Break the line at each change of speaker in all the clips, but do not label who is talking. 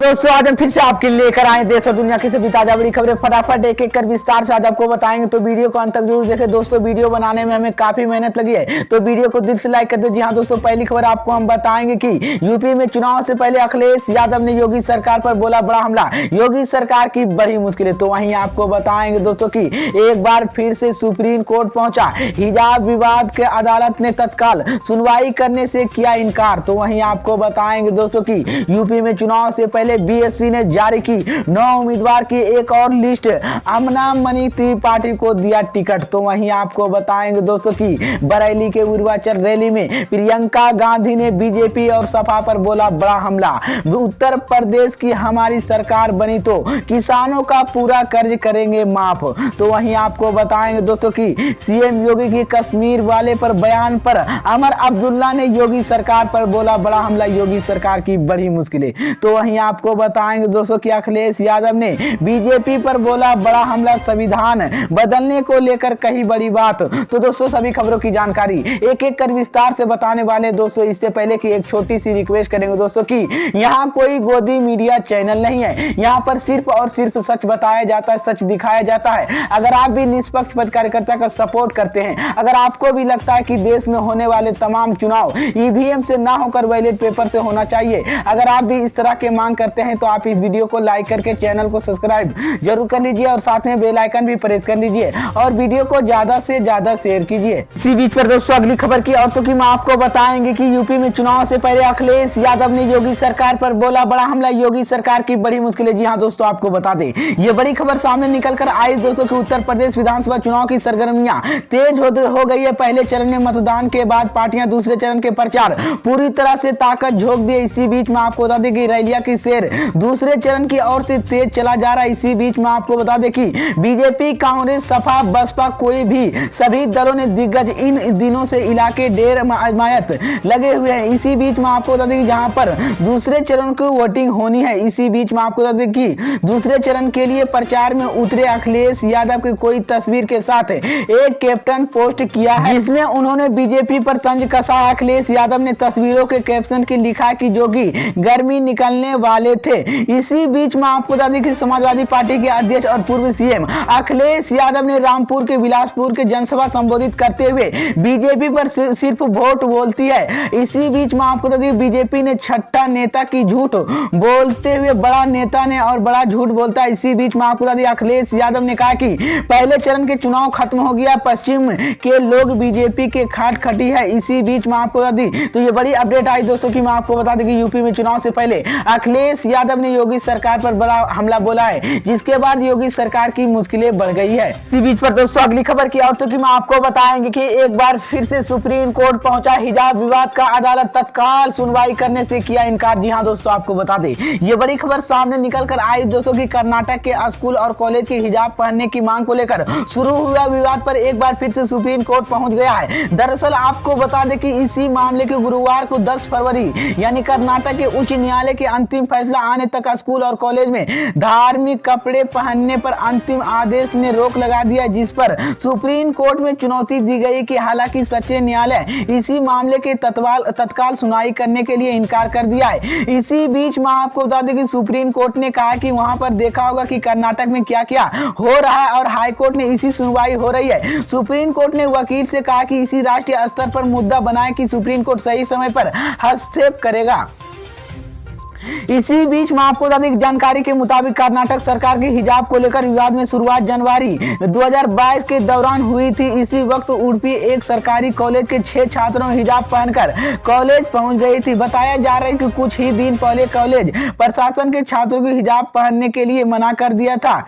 दोस्तों आज हम फिर से आपके लिए लेकर आए देश और दुनिया की सभी ताजा बड़ी खबरें फटाफट एक एक कर विस्तार से आज आपको बताएंगे। तो वीडियो को अंत तक जरूर देखें दोस्तों। वीडियो बनाने में हमें काफी मेहनत लगी है, तो वीडियो को दिल से लाइक कर दे। जी हाँ दोस्तों, पहली खबर आपको हम बताएंगे कि यूपी में चुनाव से पहले अखिलेश यादव ने योगी सरकार पर बोला बड़ा हमला, योगी सरकार की बड़ी मुश्किलें। तो वहीं आपको बताएंगे दोस्तों की एक बार फिर से सुप्रीम कोर्ट पहुंचा हिजाब विवाद के अदालत ने तत्काल सुनवाई करने से किया इनकार। तो वहीं आपको बताएंगे दोस्तों की यूपी में चुनाव से पहले बीएसपी ने जारी की 9 उम्मीदवार की एक और लिस्ट, अमना मनी त्रिपाठी को दिया टिकट। तो वहीं आपको बताएंगे दोस्तों की बरेली के पूर्वांचल रैली में प्रियंका गांधी ने बीजेपी और सपा पर बोला बड़ा हमला, उत्तर प्रदेश की हमारी सरकार बनी तो किसानों का पूरा कर्ज करेंगे माफ। तो वहीं आपको बताएंगे दोस्तों की सीएम योगी की कश्मीर वाले पर बयान पर अमर अब्दुल्ला ने योगी सरकार पर बोला बड़ा हमला, योगी सरकार की बड़ी मुश्किलें। तो वहीं आपको बताएंगे दोस्तों कि अखिलेश यादव ने बीजेपी पर बोला बड़ा हमला, संविधान बदलने को लेकर कही बड़ी बात। तो दोस्तों सभी खबरों की जानकारी एक एक कर विस्तार से बताने वाले दोस्तों। इससे पहले की एक छोटी सी रिक्वेस्ट करेंगे दोस्तों कि यहाँ कोई गोदी मीडिया चैनल नहीं है, यहाँ पर सिर्फ और सिर्फ सच बताया जाता है, सच दिखाया जाता है। अगर आप भी निष्पक्ष कार्यकर्ता का सपोर्ट करते हैं, अगर आपको भी लगता है कि देश में होने वाले तमाम चुनाव ईवीएम से ना होकर बैलेट पेपर से होना चाहिए, अगर आप भी इस तरह के मांग करते हैं तो आप इस वीडियो को लाइक करके चैनल को सब्सक्राइब जरूर कर लीजिए और साथ में बेल आइकन भी प्रेस कर लीजिए और वीडियो को ज्यादा से ज्यादा शेयर कीजिए। इसी बीच पर दोस्तों अगली खबर की औरतों की मैं आपको बताएंगे कि यूपी में चुनाव से पहले अखिलेश यादव ने योगी सरकार पर बोला बड़ा हमला, योगी सरकार की बड़ी मुश्किलें। जी हाँ दोस्तों, आपको बता दें ये बड़ी खबर सामने निकल कर आई दोस्तों की उत्तर प्रदेश विधानसभा चुनाव की सरगर्मियां तेज हो गई है। पहले चरण में मतदान के बाद पार्टियां दूसरे चरण के प्रचार पूरी तरह से ताकत झोंक दी। इसी बीच में आपको बता दें कि रैलिया की शेर दूसरे चरण की ओर से तेज चला जा रहा है। इसी बीच में आपको बता दें कि बीजेपी, कांग्रेस, सपा, बसपा कोई भी सभी दलों ने दिग्गज इन दिनों से इलाके डेर आजमायत लगे हुए हैं। इसी बीच में आपको बता दें कि जहां पर दूसरे चरण की वोटिंग होनी है, इसी बीच में आपको बता दें कि दूसरे चरण के लिए प्रचार में उतरे अखिलेश यादव की कोई तस्वीर के साथ एक कैप्टन पोस्ट किया है जिसमें उन्होंने बीजेपी पर तंज कसा। अखिलेश यादव ने तस्वीरों के कैप्शन की लिखा कि जोगी गर्मी निकलने वाले थे। इसी बीच में आपको बता दें कि समाजवादी पार्टी के अध्यक्ष और पूर्व सीएम अखिलेश यादव ने रामपुर के बिलासपुर के जनसभा संबोधित करते हुए बीजेपी पर सिर्फ वोट बोलती है। इसी बीच में आपको बता दें बीजेपी ने छठा नेता की झूठ बोलते हुए बड़ा नेता ने और बड़ा झूठ बोलता है। इसी बीच में आपको बता दें अखिलेश यादव ने कहा कि पहले चरण के चुनाव खत्म हो गया, पश्चिम के लोग बीजेपी के खाट खटी है। इसी बीच में आपको बता दें तो ये बड़ी अपडेट आई दोस्तों की मैं आपको बता दें कि यूपी में चुनाव से पहले अखिलेश यादव ने योगी सरकार पर बड़ा हमला बोला है, जिसके बाद योगी सरकार की मुश्किलें बढ़ गई है। इसी बीच पर दोस्तों अगली खबर की औरतों की मैं आपको बताएंगे कि एक बार फिर से सुप्रीम कोर्ट पहुंचा हिजाब विवाद का अदालत तत्काल सुनवाई करने से किया इनकार। जी हां दोस्तों, आपको बता दें ये बड़ी खबर सामने निकल कर आई दोस्तों की कर्नाटक के स्कूल और कॉलेज के हिजाब पहनने की मांग को लेकर शुरू हुआ विवाद पर एक बार फिर से सुप्रीम कोर्ट पहुंच गया है। दरअसल आपको बता दें कि इसी मामले के गुरुवार को 10 फरवरी यानी कर्नाटक के उच्च न्यायालय के अंतिम फैसला आने तक स्कूल और कॉलेज में धार्मिक कपड़े पहनने पर अंतिम आदेश ने रोक लगा दिया, जिस पर सुप्रीम कोर्ट में चुनौती दी गई कि हालांकि सच्चे न्यायालय इसी मामले के तत्काल सुनवाई करने के लिए इनकार कर दिया है। इसी बीच में आपको बता दें कि सुप्रीम कोर्ट ने कहा कि वहां पर देखा होगा कि कर्नाटक में क्या क्या हो रहा है और हाई कोर्ट ने इसी सुनवाई हो रही है। सुप्रीम कोर्ट ने वकील से कहा कि इसी राष्ट्रीय स्तर पर मुद्दा बनाए कि सुप्रीम कोर्ट सही समय पर हस्तक्षेप करेगा। इसी बीच में आपको बता दें जानकारी के मुताबिक कर्नाटक सरकार के हिजाब को लेकर विवाद में शुरुआत जनवरी 2022 के दौरान हुई थी। इसी वक्त उडुपी एक सरकारी कॉलेज के 6 छात्रों हिजाब पहनकर कॉलेज पहुंच गई थी। बताया जा रहा है कि कुछ ही दिन पहले कॉलेज प्रशासन के छात्रों को हिजाब पहनने के लिए मना कर दिया था।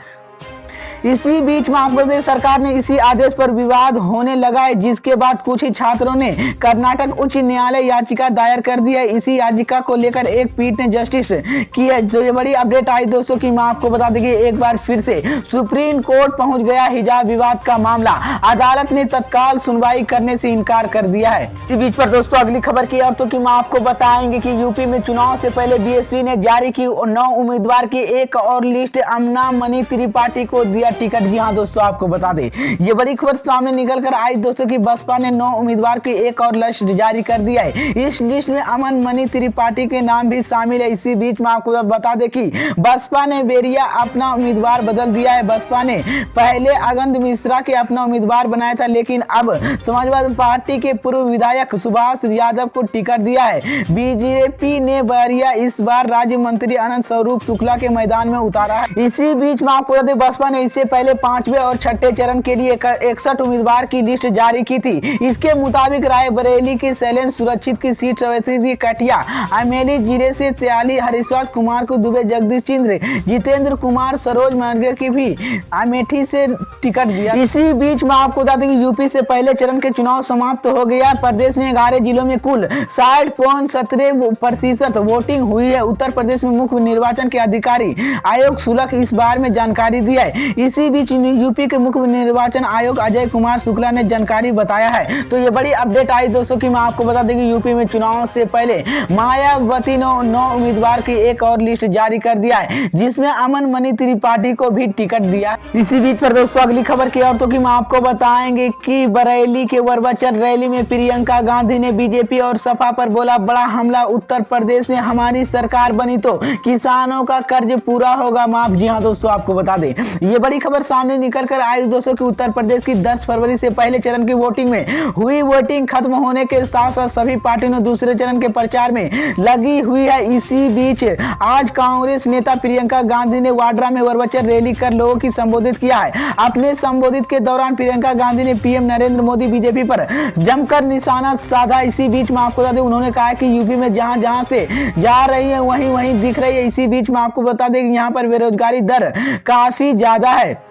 इसी बीच में आपको सरकार ने इसी आदेश पर विवाद होने लगा है, जिसके बाद कुछ ही छात्रों ने कर्नाटक उच्च न्यायालय याचिका दायर कर दी है। इसी याचिका को लेकर एक पीठ ने जस्टिस की है। जो ये बड़ी अपडेट आई दोस्तों की मैं आपको बता दें कि एक बार फिर से सुप्रीम कोर्ट पहुंच गया हिजाब विवाद का मामला, अदालत ने तत्काल सुनवाई करने से इनकार कर दिया है। इसी बीच पर दोस्तों अगली खबर की औरतों की मैं आपको बताएंगे कि यूपी में चुनाव से पहले बीएसपी ने जारी की 9 उम्मीदवार की एक और लिस्ट, अमना मनी त्रिपाठी को दिया दिया टिकट। जी हाँ दोस्तों, आपको बता दें ये बड़ी खबर सामने निकल कर आई दोस्तों की बसपा ने 9 उम्मीदवार की एक और लिस्ट जारी कर दिया है। इस लिस्ट में अमन मणि त्रिपाठी के नाम भी शामिल है। इसी बीच में आपको बता दें कि बसपा ने बेरिया अपना उम्मीदवार बदल दिया है। बसपा ने पहले अगंद मिश्रा के अपना उम्मीदवार बनाया था, लेकिन अब समाजवादी पार्टी के पूर्व विधायक सुभाष यादव को टिकट दिया है। बीजेपी ने बेरिया इस बार राज्य मंत्री अनंत स्वरूप शुक्ला के मैदान में उतारा है। इसी बीच में आपको बता दें बसपा ने इससे पहले 5वें और 6ठे चरण के लिए 61 उम्मीदवार की लिस्ट जारी की थी। इसके मुताबिक रायबरेली की शैलेंद्र सुरक्षित की सीट थी कटिया, अमेली जिले से 43 हरिश्वास कुमार को दुबे, जगदीश चंद्र जितेंद्र कुमार सरोज मानगर की भी अमेठी से टिकट दिया। इसी बीच में आपको बता दें कि यूपी से पहले चरण के चुनाव समाप्त हो गया। प्रदेश में 11 जिलों में कुल 60.17% वोटिंग हुई है। उत्तर प्रदेश में मुख्य निर्वाचन के अधिकारी आयोग शुल्क इस बार में जानकारी दी है। इसी बीच यूपी के मुख्य निर्वाचन आयोग अजय कुमार शुक्ला ने जानकारी बताया है। तो ये बड़ी अपडेट आई दोस्तों की मैं आपको बता दें कि यूपी में चुनाव से पहले मायावती ने 9 उम्मीदवार की एक और लिस्ट जारी कर दिया है, जिसमें अमन मणि त्रिपाठी को भी टिकट दिया। इसी बीच पर दोस्तों अगली खबर की औरतों की मैं आपको बताएंगे कि बरेली के वर्वाचल रैली में प्रियंका गांधी ने बीजेपी और सपा पर बोला बड़ा हमला। उत्तर प्रदेश में हमारी सरकार बनी तो किसानों का कर्ज पूरा होगा माफ। जी हाँ दोस्तों, आपको बता दें ये बड़ी खबर सामने निकल कर आई दोस्तों कि उत्तर प्रदेश की 10 फरवरी से पहले चरण की वोटिंग में हुई वोटिंग खत्म होने के साथ साथ सभी पार्टियों ने दूसरे चरण के प्रचार में लगी हुई है। इसी बीच आज कांग्रेस नेता प्रियंका गांधी ने वाड्रा में वर्वाचल रैली कर लोगों की संबोधित किया है। अपने संबोधित के दौरान प्रियंका गांधी ने पीएम नरेंद्र मोदी बीजेपी पर जमकर निशाना साधा। इसी बीच में आपको बता दें उन्होंने कहा कि यूपी में जहां जहां से जा रही है वहीं वहीं दिख रही है। इसी बीच में आपको बता दें कि यहाँ पर बेरोजगारी दर काफी ज्यादा है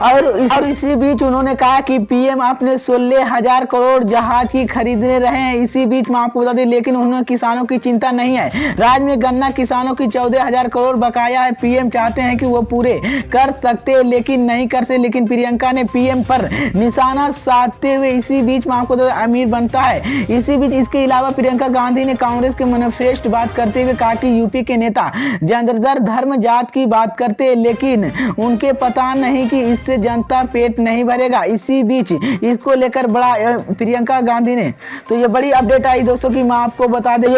और इसी बीच उन्होंने कहा कि पीएम अपने 16,000 करोड़ जहाज की खरीदने रहे हैं। इसी बीच में आपको बता दें लेकिन उन्होंने किसानों की चिंता नहीं है। राज्य में गन्ना किसानों की 14,000 करोड़ बकाया है। पीएम चाहते हैं कि वो पूरे कर सकते लेकिन नहीं करते। लेकिन प्रियंका ने पीएम पर निशाना साधते हुए इसी बीच में आपको अमीर बनता है। इसी बीच इसके अलावा प्रियंका गांधी ने कांग्रेस के मैनिफेस्टो बात करते हुए कहा कि यूपी के नेता ज्यादातर धर्म जात की बात करते हैं, लेकिन उनके पता नहीं कि इससे जनता पेट नहीं भरेगा। इसी बीच इसको लेकर बड़ा प्रियंका गांधी ने तो ये बड़ी अपडेट आई दोस्तों की मैं आपको बता दें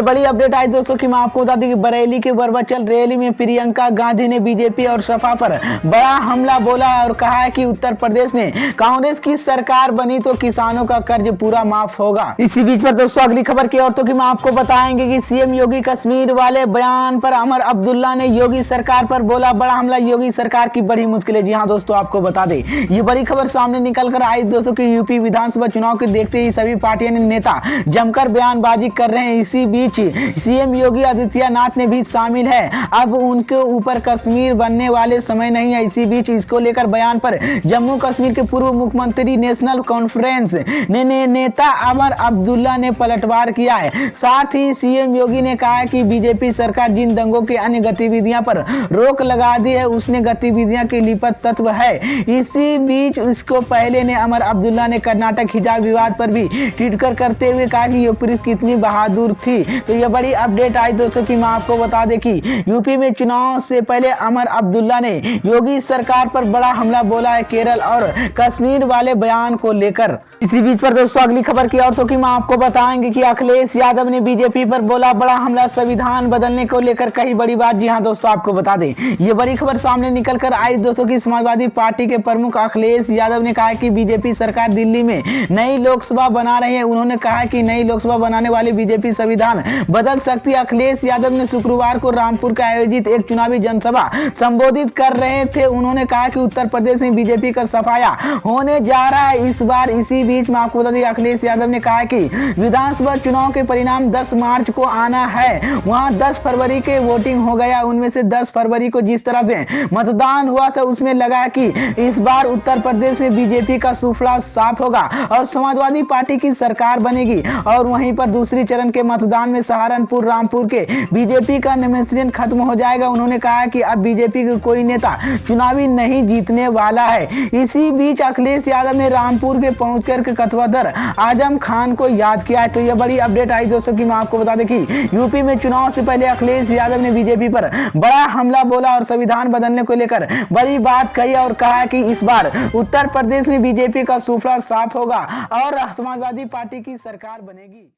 कि बरेली के वर्वाचल रैली में प्रियंका गांधी ने बीजेपी और सपा पर बड़ा हमला बोला और कहा है कि उत्तर प्रदेश में कांग्रेस की सरकार बनी तो किसानों का कर्ज पूरा माफ होगा। इसी बीच पर दोस्तों अगली खबर की औरतों की मैं आपको बताएंगे कि सीएम योगी कश्मीर वाले बयान पर अमर अब्दुल्ला ने योगी सरकार पर बोला बड़ा हमला, योगी सरकार की बड़ी मुश्किल है। जी हाँ दोस्तों, आपको बता दें ये बड़ी खबर सामने निकल कर आई दोस्तों कि यूपी विधानसभा चुनाव के देखते ही सभी पार्टियों ने नेता जमकर बयानबाजी कर रहे हैं। इसी बीच सीएम योगी आदित्यनाथ ने भी शामिल है। अब उनके ऊपर कश्मीर बनने वाले समय नहीं है। इसी बीच इसको लेकर बयान पर जम्मू कश्मीर के पूर्व मुख्यमंत्री नेशनल कॉन्फ्रेंस ने नेता अमर अब्दुल्ला ने पलटवार किया है। साथ ही सीएम योगी ने कहा कि बीजेपी सरकार जिन दंगों की अन्य गतिविधियां पर रोक लगा दी है उसने गतिविधियां के लिपट तत्व है। इसी बीच इसको पहले ने अमर अब्दुल्ला ने कर्नाटक हिजाब विवाद पर भी ट्वीट करते हुए कहा कि ये पुलिस कितनी बहादुर थी। तो ये बड़ी अपडेट आई दोस्तों की मैं आपको बता दें कि यूपी में चुनाव से पहले अमर अब्दुल्ला ने योगी सरकार पर बड़ा हमला बोला है केरल और कश्मीर वाले बयान को लेकर। इसी बीच पर दोस्तों अगली खबर की औरतों की मैं आपको बताएंगे कि अखिलेश यादव ने बीजेपी पर बोला बड़ा हमला, संविधान बदलने को लेकर कही बड़ी बात। जी हाँ दोस्तों, आपको बता दें ये बड़ी खबर सामने निकल कर आई दोस्तों की समाजवादी पार्टी के प्रमुख अखिलेश यादव ने कहा कि बीजेपी सरकार दिल्ली में नई लोकसभा बना रही है। उन्होंने कहा कि नई लोकसभा बनाने वाली बीजेपी संविधान बदल सकती है। अखिलेश यादव ने शुक्रवार को रामपुर का आयोजित एक चुनावी जनसभा संबोधित कर रहे थे। उन्होंने कहा कि उत्तर प्रदेश में बीजेपी का सफाया होने जा रहा है इस बार। इसी बीच में आपको बता दें अखिलेश यादव ने कहा कि विधानसभा चुनाव के परिणाम 10 मार्च को आना है। वहां 10 फरवरी के वोटिंग हो गया, उनमें से 10 फरवरी को जिस तरह से मतदान हुआ था उसमें लगा कि इस बार उत्तर प्रदेश में बीजेपी का सूफड़ा साफ होगा और समाजवादी पार्टी की सरकार बनेगी। और वहीं पर दूसरी चरण के मतदान में सहारनपुर रामपुर के बीजेपी का नमिनेशन खत्म हो जाएगा। उन्होंने कहा कि अब बीजेपी का कोई नेता चुनावी नहीं जीतने वाला है। इसी बीच अखिलेश यादव ने रामपुर के पहुंचकर के कथवादर आजम खान को याद किया है। तो यह बड़ी अपडेट आई दोस्तों कि मैं आपको बता दें कि यूपी में चुनाव से पहले अखिलेश यादव ने बीजेपी पर बड़ा हमला बोला और संविधान बदलने को लेकर बड़ी बात कही और कहा कि इस बार उत्तर प्रदेश में बीजेपी का सूफड़ा साफ होगा और समाजवादी पार्टी की सरकार बनेगी।